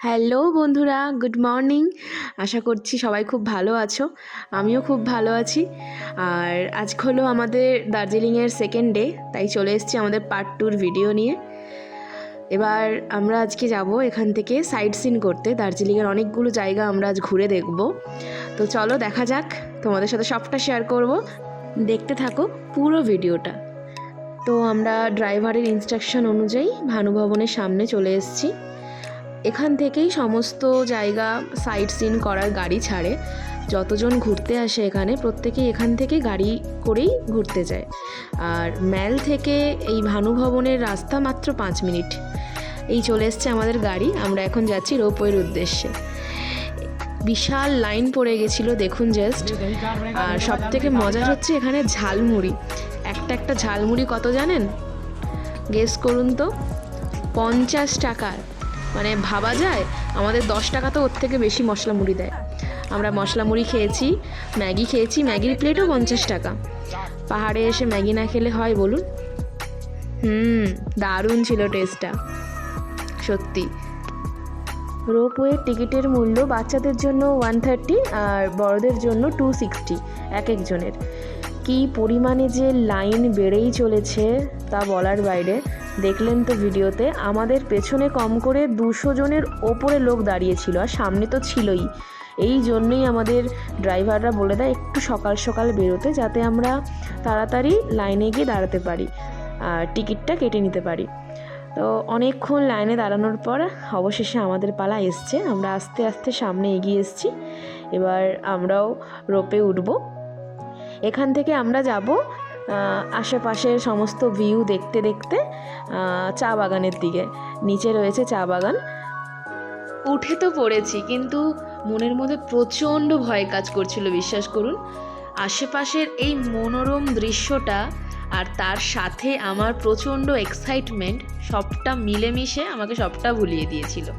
Hello বন্ধুরা, good morning. আশা করছি সবাই খুব ভালো আছো। আমিও খুব ভালো আছি। আর আজ হলো আমাদের দার্জিলিংয়ের সেকেন্ড ডে, তাই চলে এসেছি আমাদের পার্ট টুর ভিডিও নিয়ে। এবার আমরা আজকে যাব এখান থেকে সাইট সিন করতে। দার্জিলিংয়ের অনেকগুলো জায়গা আমরা আজ ঘুরে দেখব। তো চলো দেখা যাক, তোমাদের সাথে সবটা শেয়ার করব, দেখতে থাকো পুরো ভিডিওটা। তো আমরা ড্রাইভারের ইনস্ট্রাকশন অনুযায়ী ভানুভবনের সামনে চলে এসেছি। এখান থেকেই সমস্ত জায়গা সাইট সিন করার গাড়ি ছাড়ে। যতজন ঘুরতে আসে এখানে প্রত্যেকেই এখান থেকে গাড়ি করেই ঘুরতে যায়। আর ম্যাল থেকে এই ভানুভবনের রাস্তা মাত্র 5 মিনিট। এই চলে এসছে আমাদের গাড়ি, আমরা এখন যাচ্ছি রোপওয়ের উদ্দেশ্যে। বিশাল লাইন পড়ে গেছিলো দেখুন জাস্ট। আর সব থেকে মজার হচ্ছে এখানে ঝালমুড়ি। একটা ঝালমুড়ি কত জানেন? গেস করুন তো। 50 টাকার। মানে ভাবা যায় আমাদের 10 টাকা তো ওর থেকে বেশি মশলা মুড়ি দেয়। আমরা মশলা মুড়ি খেয়েছি, ম্যাগি খেয়েছি, ম্যাগির প্লেটও 50 টাকা। পাহাড়ে এসে ম্যাগি না খেলে হয় বলুন? দারুণ ছিল টেস্টটা, সত্যি। রোপওয়ে টিকিটের মূল্য বাচ্চাদের জন্য 130 আর বড়দের জন্য 260 এক একজনের। কী পরিমাণে যে লাইন বেড়েই চলেছে তা বলার বাইরে। দেখলেন তো ভিডিওতে, আমাদের পেছনে কম করে 200 জনের ওপরে লোক দাঁড়িয়েছিল, আর সামনে তো ছিলই। এই জন্যই আমাদের ড্রাইভাররা বলে দেয় একটু সকাল সকাল বেরোতে, যাতে আমরা তাড়াতাড়ি লাইনে গিয়ে দাঁড়াতে পারি আর টিকিটটা কেটে নিতে পারি। তো অনেকক্ষণ লাইনে দাঁড়ানোর পর অবশেষে আমাদের পালা এসছে। আমরা আস্তে আস্তে সামনে এগিয়ে এসেছি। এবার আমরাও রোপে উঠব। এখান থেকে আমরা যাব আশেপাশের সমস্ত ভিউ দেখতে দেখতে চা বাগানের দিকে। নিচে রয়েছে চা বাগান। উঠে তো পড়েছি, কিন্তু মনের মধ্যে প্রচণ্ড ভয় কাজ করছিল, বিশ্বাস করুন। আশেপাশের এই মনোরম দৃশ্যটা আর তার সাথে আমার প্রচণ্ড এক্সাইটমেন্ট, সবটা মিলেমিশে আমাকে সবটা ভুলিয়ে দিয়েছিল।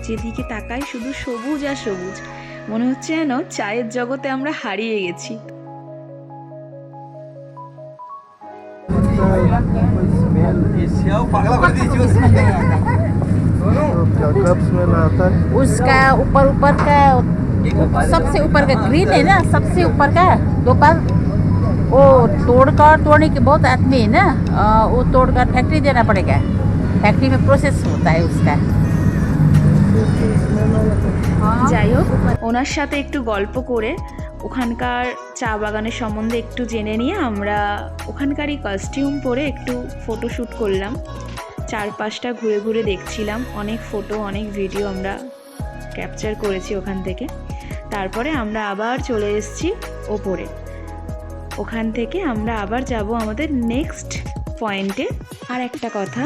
যেদিকে তাকাই শুধু সবুজ আর সবুজ। মনে হচ্ছে যেন চায়ের জগতে আমরা হারিয়ে গেছি। उसका ऊपर ऊपर का सबसे ऊपर का ग्रीन है ना, सबसे ऊपर का दोपहर वो तोड़ने के बहुत आदमी है ना, वो तोड़कर फैक्ट्री देना पड़ेगा। फैक्ट्री में प्रोसेस होता है उसका। যাই হোক, ওনার সাথে একটু গল্প করে ওখানকার চা বাগানের সম্বন্ধে একটু জেনে নিয়ে আমরা ওখানকারই কস্টিউম পরে একটু ফটোশ্যুট করলাম। চারপাশটা ঘুরে ঘুরে দেখছিলাম। অনেক ফটো, অনেক ভিডিও আমরা ক্যাপচার করেছি ওখান থেকে। তারপরে আমরা আবার চলে এসেছি ওপরে। ওখান থেকে আমরা আবার যাব আমাদের নেক্সট পয়েন্টে। আর একটা কথা,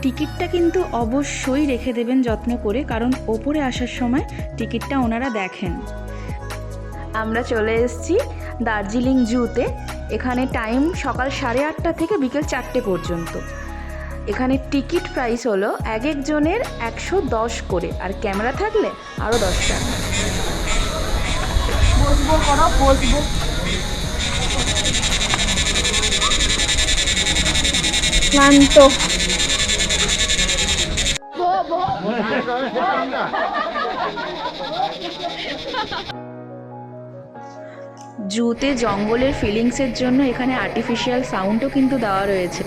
টিকিটটা কিন্তু অবশ্যই রেখে দেবেন যত্ন করে, কারণ ওপরে আসার সময় টিকিটটা ওনারা দেখেন। আমরা চলে এসেছি দার্জিলিং জুতে। এখানে টাইম সকাল 8:30 থেকে বিকেল 4টে পর্যন্ত। এখানে টিকিট প্রাইস হলো এক একজনের 110 করে, আর ক্যামেরা থাকলে আরও 10 টাকা। বসবো ক্লান্ত। জুতে জঙ্গলের ফিলিংসের জন্য এখানে আর্টিফিশিয়াল সাউন্ডও কিন্তু দেওয়া রয়েছে।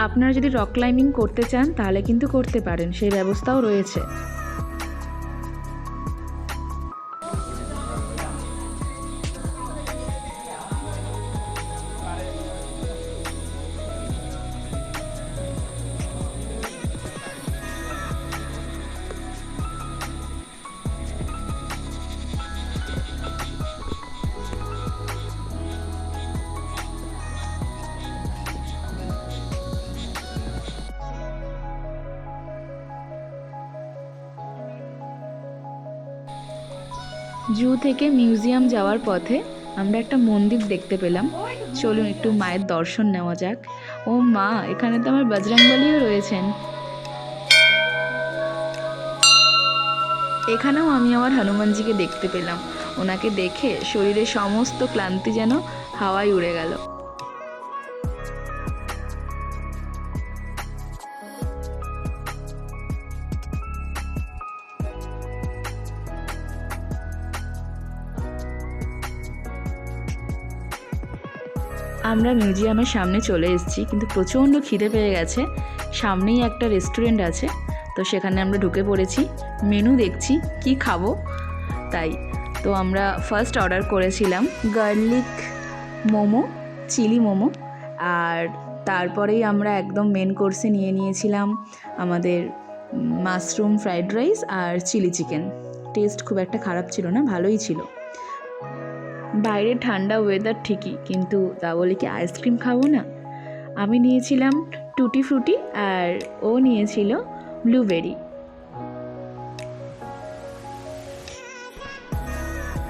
আপনারা যদি রক ক্লাইম্বিং করতে চান তাহলে কিন্তু করতে পারেন, সেই ব্যবস্থাও রয়েছে। জু থেকে মিউজিয়াম যাওয়ার পথে আমরা একটা মন্দির দেখতে পেলাম। চলুন একটু মায়ের দর্শন নেওয়া যাক। ও মা, এখানে তো আমার বজরংবলীও রয়েছেন। এখানেও আমি আমার হনুমানজিকে দেখতে পেলাম। ওনাকে দেখে শরীরের সমস্ত ক্লান্তি যেন হাওয়ায় উড়ে গেল। আমরা মিউজিয়ামের সামনে চলে এসেছি, কিন্তু প্রচণ্ড খিদে পেয়ে গেছে। সামনেই একটা রেস্টুরেন্ট আছে, তো সেখানে আমরা ঢুকে পড়েছি। মেনু দেখছি কি খাবো তাই। তো আমরা ফার্স্ট অর্ডার করেছিলাম গার্লিক মোমো, চিলি মোমো, আর তারপরেই আমরা একদম মেন কোর্সে নিয়ে নিয়েছিলাম আমাদের মাশরুম ফ্রাইড রাইস আর চিলি চিকেন। টেস্ট খুব একটা খারাপ ছিল না, ভালোই ছিল। বাইরে ঠান্ডা ওয়েদার ঠিকই, কিন্তু তা বলে কি আইসক্রিম খাবো না? আমি নিয়েছিলাম টুটি ফ্রুটি আর ও নিয়েছিল ব্লুবেরি।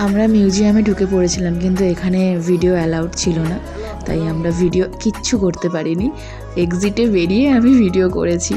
আমরা মিউজিয়ামে ঢুকে পড়েছিলাম, কিন্তু এখানে ভিডিও অ্যালাউড ছিল না, তাই আমরা ভিডিও কিচ্ছু করতে পারিনি। এক্সিটে বেরিয়ে আমি ভিডিও করেছি।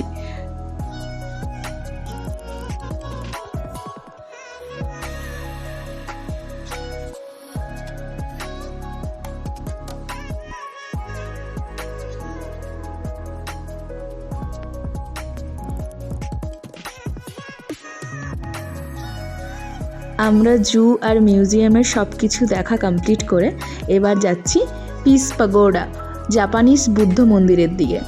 আমরা জু আর মিউজিয়ামের সব কিছু দেখা কমপ্লিট করে এবার যাচ্ছি পিস পাগোডা, জাপানিজ বুদ্ধ মন্দিরের দিকে।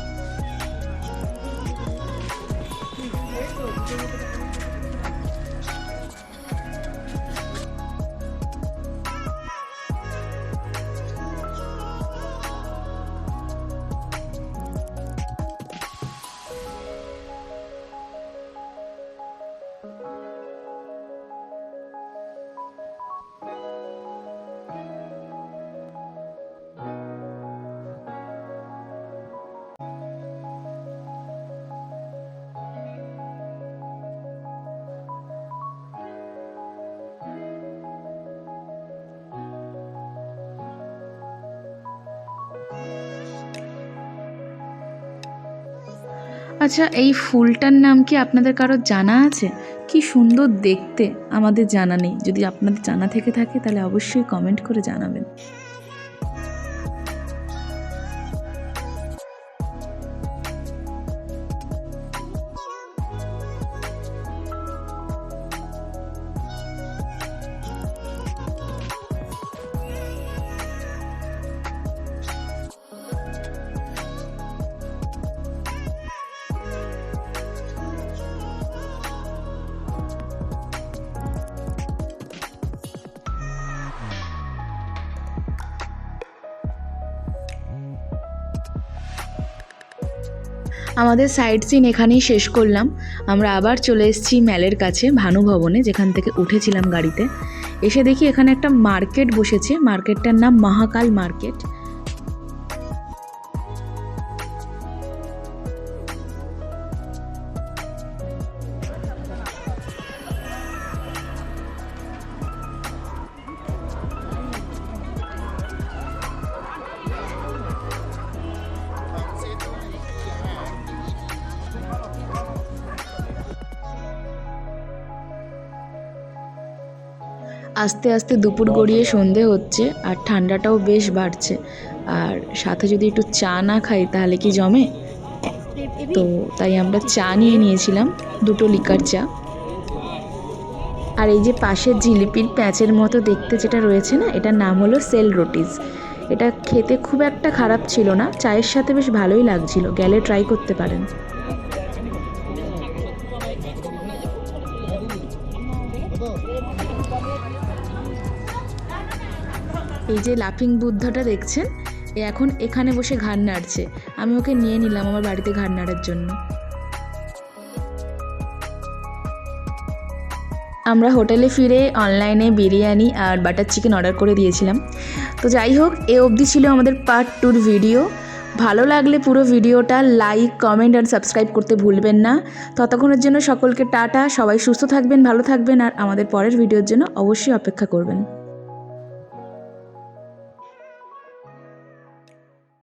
আচ্ছা, এই ফুলটার নাম কি আপনাদের কারোর জানা আছে? কি সুন্দর দেখতে, আমাদের জানা নেই। যদি আপনাদের জানা থেকে থাকে তাহলে অবশ্যই কমেন্ট করে জানাবেন। আমাদের সাইট সিন এখানেই শেষ করলাম। আমরা আবার চলে এসেছি ম্যালের কাছে, ভানু ভবনে, যেখান থেকে উঠেছিলাম গাড়িতে। এসে দেখি এখানে একটা মার্কেট বসেছে। মার্কেটটার নাম মহাকাল মার্কেট। আস্তে আস্তে দুপুর গড়িয়ে সন্ধে হচ্ছে, আর ঠান্ডাটাও বেশ বাড়ছে। আর সাথে যদি একটু চা না খাই তাহলে কি জমে? তো তাই আমরা চা নিয়ে নিয়েছিলাম, 2টো লিকার চা। আর এই যে পাশের জিলিপির প্যাঁচের মতো দেখতে যেটা রয়েছে না, এটার নাম হলো সেল রুটিস। এটা খেতে খুব একটা খারাপ ছিল না, চায়ের সাথে বেশ ভালোই লাগছিল, গেলে ট্রাই করতে পারেন। এই যে লাফিং বুদ্ধটা দেখছেন, এ এখন এখানে বসে ঘাড় নাড়ছে। আমি ওকে নিয়ে নিলাম আমার বাড়িতে ঘাড় নাড়ার জন্য। আমরা হোটেলে ফিরে অনলাইনে বিরিয়ানি আর বাটার চিকেন অর্ডার করে দিয়েছিলাম। তো যাই হোক, এ অবধি ছিল আমাদের পার্ট 2 ভিডিও। ভালো লাগলে পুরো ভিডিওটা লাইক, কমেন্ট আর সাবস্ক্রাইব করতে ভুলবেন না। ততক্ষণের জন্য সকলকে টাটা। সবাই সুস্থ থাকবেন, ভালো থাকবেন আর আমাদের পরের ভিডিওর জন্য অবশ্যই অপেক্ষা করবেন।